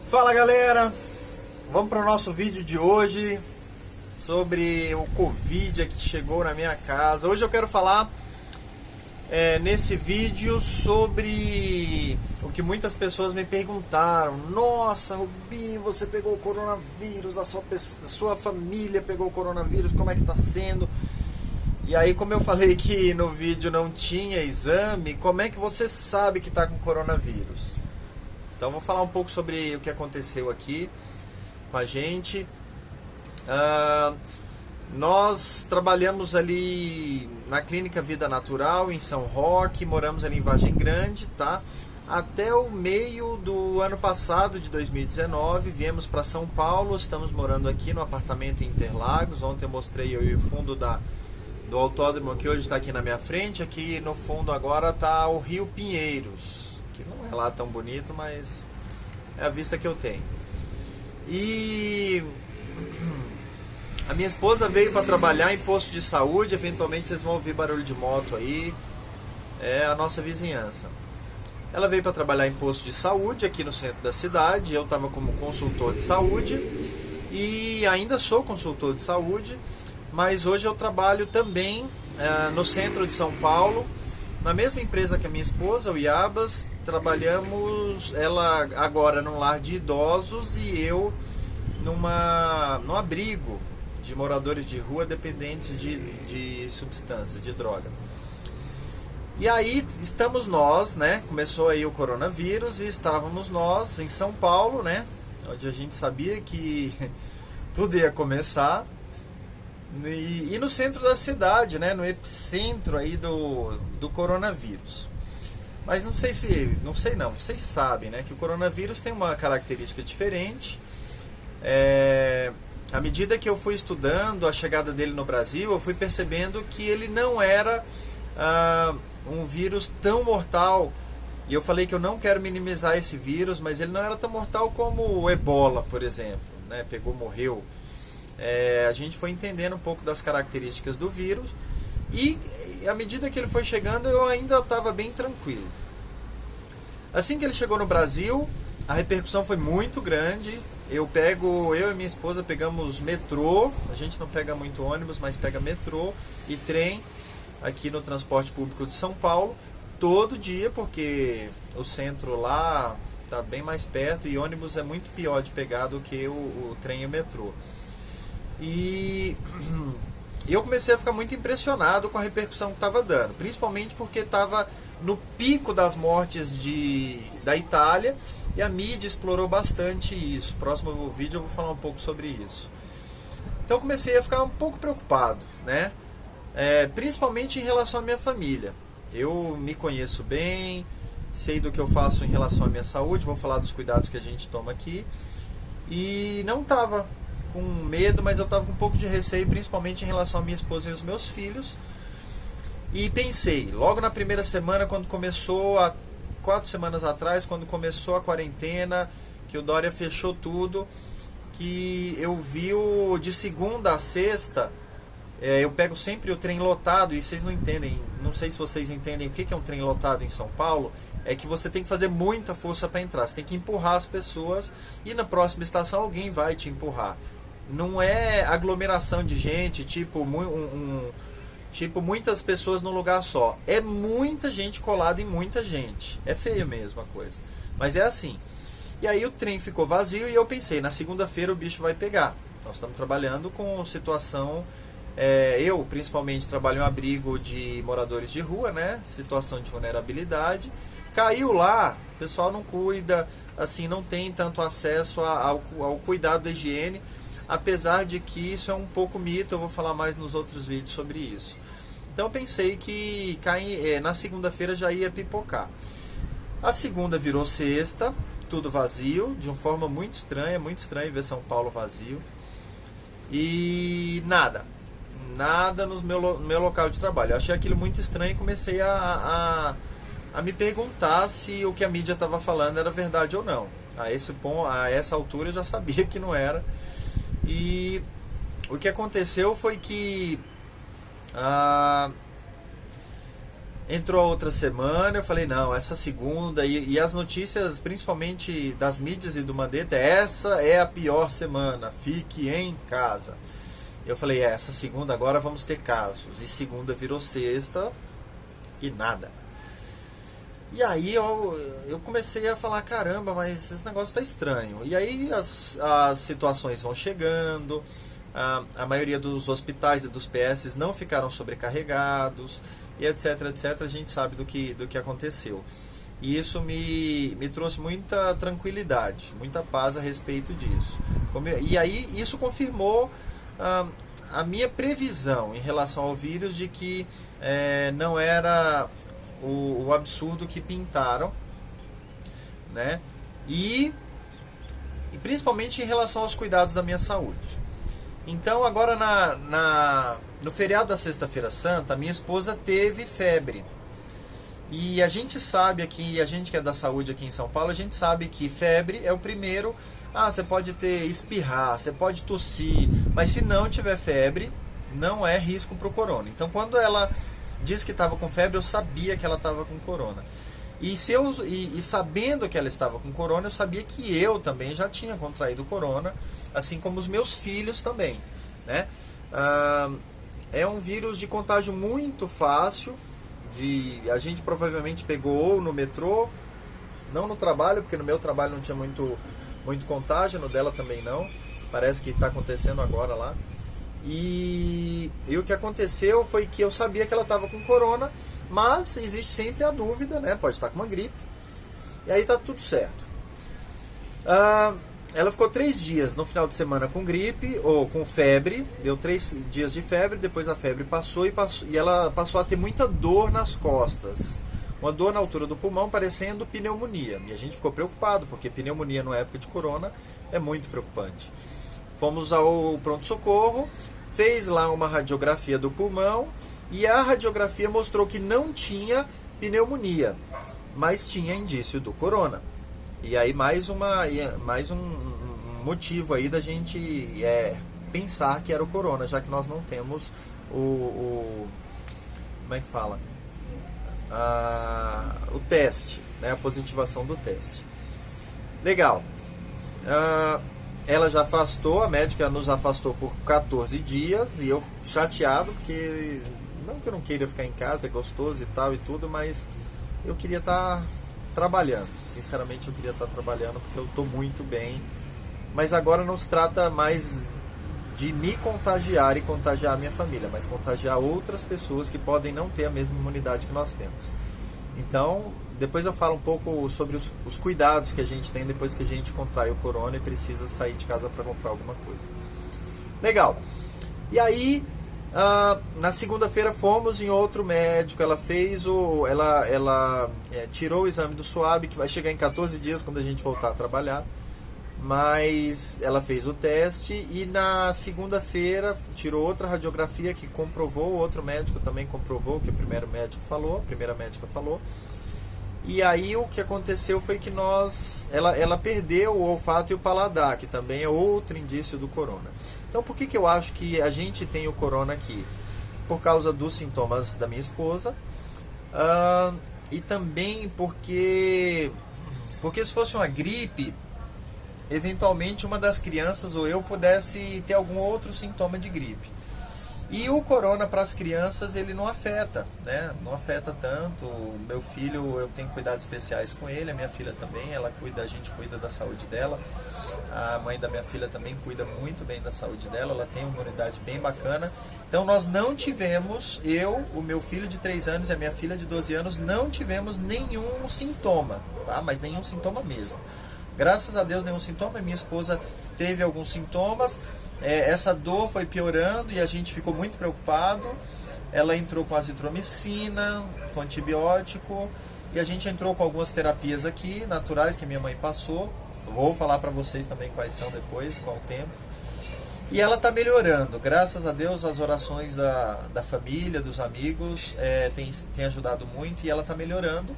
Fala galera, vamos para o nosso vídeo de hoje sobre o Covid que chegou na minha casa. Hoje eu quero falar nesse vídeo sobre o que muitas pessoas me perguntaram. Nossa, Rubinho, você pegou o coronavírus, a sua família pegou o coronavírus, como é que está sendo? E aí, como eu falei que no vídeo não tinha exame, como é que você sabe que está com coronavírus? Então vou falar um pouco sobre o que aconteceu aqui com a gente. Nós trabalhamos ali na Clínica Vida Natural em São Roque, moramos ali em Vargem Grande, tá? Até o meio do ano passado, de 2019, viemos para São Paulo, estamos morando aqui no apartamento em Interlagos. Ontem eu mostrei o fundo do autódromo que hoje está aqui na minha frente. Aqui no fundo agora está o Rio Pinheiros, que não é lá tão bonito, mas é a vista que eu tenho. E a minha esposa veio para trabalhar em posto de saúde. Eventualmente vocês vão ouvir barulho de moto aí, é a nossa vizinhança. Ela veio para trabalhar em posto de saúde aqui no centro da cidade. Eu estava como consultor de saúde e ainda sou consultor de saúde, mas hoje eu trabalho também no centro de São Paulo, na mesma empresa que a minha esposa, o Iabas. Trabalhamos, ela agora num lar de idosos e eu num abrigo de moradores de rua dependentes de substância, de droga. E aí estamos nós, né? Começou aí o coronavírus e estávamos nós em São Paulo, né? Onde a gente sabia que tudo ia começar. E no centro da cidade, né, no epicentro aí do coronavírus. Mas vocês sabem, né, que o coronavírus tem uma característica diferente. À medida que eu fui estudando a chegada dele no Brasil, eu fui percebendo que ele não era um vírus tão mortal. E eu falei que eu não quero minimizar esse vírus, mas ele não era tão mortal como o Ebola, por exemplo, né, pegou, morreu. A gente foi entendendo um pouco das características do vírus e à medida que ele foi chegando eu ainda estava bem tranquilo. Assim que ele chegou no Brasil, a repercussão foi muito grande. Eu e minha esposa pegamos metrô. A gente não pega muito ônibus, mas pega metrô e trem aqui no transporte público de São Paulo todo dia, porque o centro lá está bem mais perto e ônibus é muito pior de pegar do que o trem e o metrô. E eu comecei a ficar muito impressionado com a repercussão que estava dando, principalmente porque estava no pico das mortes da Itália e a mídia explorou bastante isso. Próximo vídeo eu vou falar um pouco sobre isso. Então comecei a ficar um pouco preocupado, né? Principalmente em relação à minha família. Eu me conheço bem, sei do que eu faço em relação à minha saúde, vou falar dos cuidados que a gente toma aqui. E não estava com medo, mas eu estava com um pouco de receio, principalmente em relação à minha esposa e aos meus filhos. E pensei, logo na primeira semana, quando começou, 4 semanas atrás, quando começou a quarentena, que o Dória fechou tudo, que eu vi de segunda a sexta, eu pego sempre o trem lotado, e vocês não entendem, não sei se vocês entendem o que é um trem lotado em São Paulo. É que você tem que fazer muita força para entrar, você tem que empurrar as pessoas e na próxima estação alguém vai te empurrar. Não é aglomeração de gente, tipo muitas pessoas num lugar só. É muita gente colada em muita gente. É feio mesmo a coisa. Mas é assim. E aí o trem ficou vazio e eu pensei, na segunda-feira o bicho vai pegar. Nós estamos trabalhando com situação... eu principalmente trabalho em um abrigo de moradores de rua, né? Situação de vulnerabilidade. Caiu lá, o pessoal não cuida, assim, não tem tanto acesso ao cuidado da higiene, apesar de que isso é um pouco mito. Eu vou falar mais nos outros vídeos sobre isso. Então eu pensei que na segunda-feira já ia pipocar. A segunda virou sexta, tudo vazio, de uma forma muito estranho ver São Paulo vazio. E nada no meu local de trabalho. Eu achei aquilo muito estranho e comecei a me perguntar se o que a mídia estava falando era verdade ou não. A essa altura eu já sabia que não era. E o que aconteceu foi que Entrou a outra semana, eu falei, não, essa segunda, e as notícias, principalmente das mídias e do Mandetta, essa é a pior semana, fique em casa. Eu falei, essa segunda agora vamos ter casos. E segunda virou sexta e nada. E aí eu comecei a falar, caramba, mas esse negócio tá estranho. E aí as situações vão chegando, a maioria dos hospitais e dos PS não ficaram sobrecarregados, e etc, etc, a gente sabe do que aconteceu. E isso me trouxe muita tranquilidade, muita paz a respeito disso. E aí isso confirmou a minha previsão em relação ao vírus de que não era o absurdo que pintaram, né? E principalmente em relação aos cuidados da minha saúde. Então agora no feriado da Sexta-feira Santa, minha esposa teve febre. E a gente sabe aqui, a gente que é da saúde aqui em São Paulo, a gente sabe que febre é o primeiro. Você pode espirrar, você pode tossir, mas se não tiver febre, não é risco para o corona. Então quando ela disse que estava com febre, eu sabia que ela estava com corona. E sabendo que ela estava com corona, eu sabia que eu também já tinha contraído corona, assim como os meus filhos também, né? É um vírus de contágio muito fácil. A gente provavelmente pegou ou no metrô, não no trabalho, porque no meu trabalho não tinha muito contágio, no dela também não. Parece que está acontecendo agora lá. E o que aconteceu foi que eu sabia que ela estava com corona, mas existe sempre a dúvida, né? Pode estar com uma gripe. E aí tá tudo certo. Ela ficou 3 dias no final de semana com gripe, ou com febre. Deu 3 dias de febre, depois a febre passou e ela passou a ter muita dor nas costas. Uma dor na altura do pulmão, parecendo pneumonia. E a gente ficou preocupado, porque pneumonia na época de corona é muito preocupante. Fomos ao pronto-socorro, fez lá uma radiografia do pulmão, e a radiografia mostrou que não tinha pneumonia, mas tinha indício do corona. E aí mais um motivo aí da gente pensar que era o corona, já que nós não temos como é que fala? O teste, né? A positivação do teste. Legal. Ela já afastou, a médica nos afastou por 14 dias, e eu chateado, porque não que eu não queira ficar em casa, é gostoso e tal e tudo, mas eu queria estar trabalhando. Sinceramente eu queria estar trabalhando, porque eu estou muito bem. Mas agora não se trata mais de me contagiar e contagiar a minha família, mas contagiar outras pessoas que podem não ter a mesma imunidade que nós temos. Então, depois eu falo um pouco sobre os cuidados que a gente tem depois que a gente contrai o corona e precisa sair de casa para comprar alguma coisa. Legal. E aí, na segunda-feira fomos em outro médico. Ela fez ela tirou o exame do SWAB, que vai chegar em 14 dias quando a gente voltar a trabalhar. Mas ela fez o teste e na segunda-feira tirou outra radiografia que comprovou, o outro médico também comprovou o que a primeira médica falou. E aí o que aconteceu foi que ela perdeu o olfato e o paladar, que também é outro indício do corona. Então por que eu acho que a gente tem o corona aqui? Por causa dos sintomas da minha esposa, e também porque se fosse uma gripe, eventualmente uma das crianças ou eu pudesse ter algum outro sintoma de gripe. E o corona para as crianças ele não afeta, né? Não afeta tanto. O meu filho, eu tenho cuidados especiais com ele, a minha filha também, a gente cuida da saúde dela. A mãe da minha filha também cuida muito bem da saúde dela, ela tem uma imunidade bem bacana. Então nós não tivemos, o meu filho de 3 anos e a minha filha de 12 anos, não tivemos nenhum sintoma, tá? Mas nenhum sintoma mesmo. Graças a Deus, nenhum sintoma. Minha esposa teve alguns sintomas. Essa dor foi piorando e a gente ficou muito preocupado. Ela entrou com azitromicina, com antibiótico, e a gente entrou com algumas terapias aqui, naturais, que a minha mãe passou. Vou falar para vocês também quais são depois, com o tempo. E ela está melhorando. Graças a Deus, as orações da família, dos amigos, tem ajudado muito, e ela está melhorando.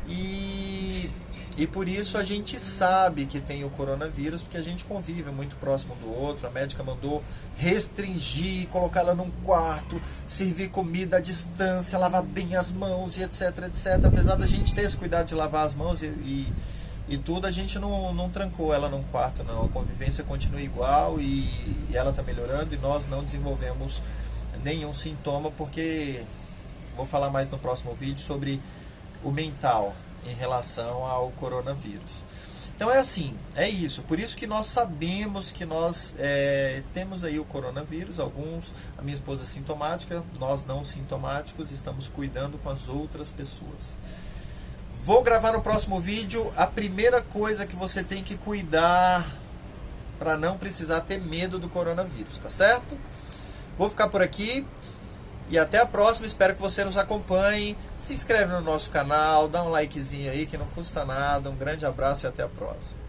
E E por isso a gente sabe que tem o coronavírus, porque a gente convive muito próximo do outro. A médica mandou restringir, colocar ela num quarto, servir comida à distância, lavar bem as mãos e etc, etc. Apesar da gente ter esse cuidado de lavar as mãos e tudo, a gente não trancou ela num quarto, não. A convivência continua igual e ela está melhorando e nós não desenvolvemos nenhum sintoma, porque vou falar mais no próximo vídeo sobre o mental em relação ao coronavírus. Então é assim, é isso. Por isso que nós sabemos que nós temos aí o coronavírus. Alguns, a minha esposa é sintomática, nós não sintomáticos, estamos cuidando com as outras pessoas. Vou gravar no próximo vídeo a primeira coisa que você tem que cuidar para não precisar ter medo do coronavírus, tá certo? Vou ficar por aqui. E até a próxima, espero que você nos acompanhe. Se inscreve no nosso canal, dá um likezinho aí que não custa nada. Um grande abraço e até a próxima.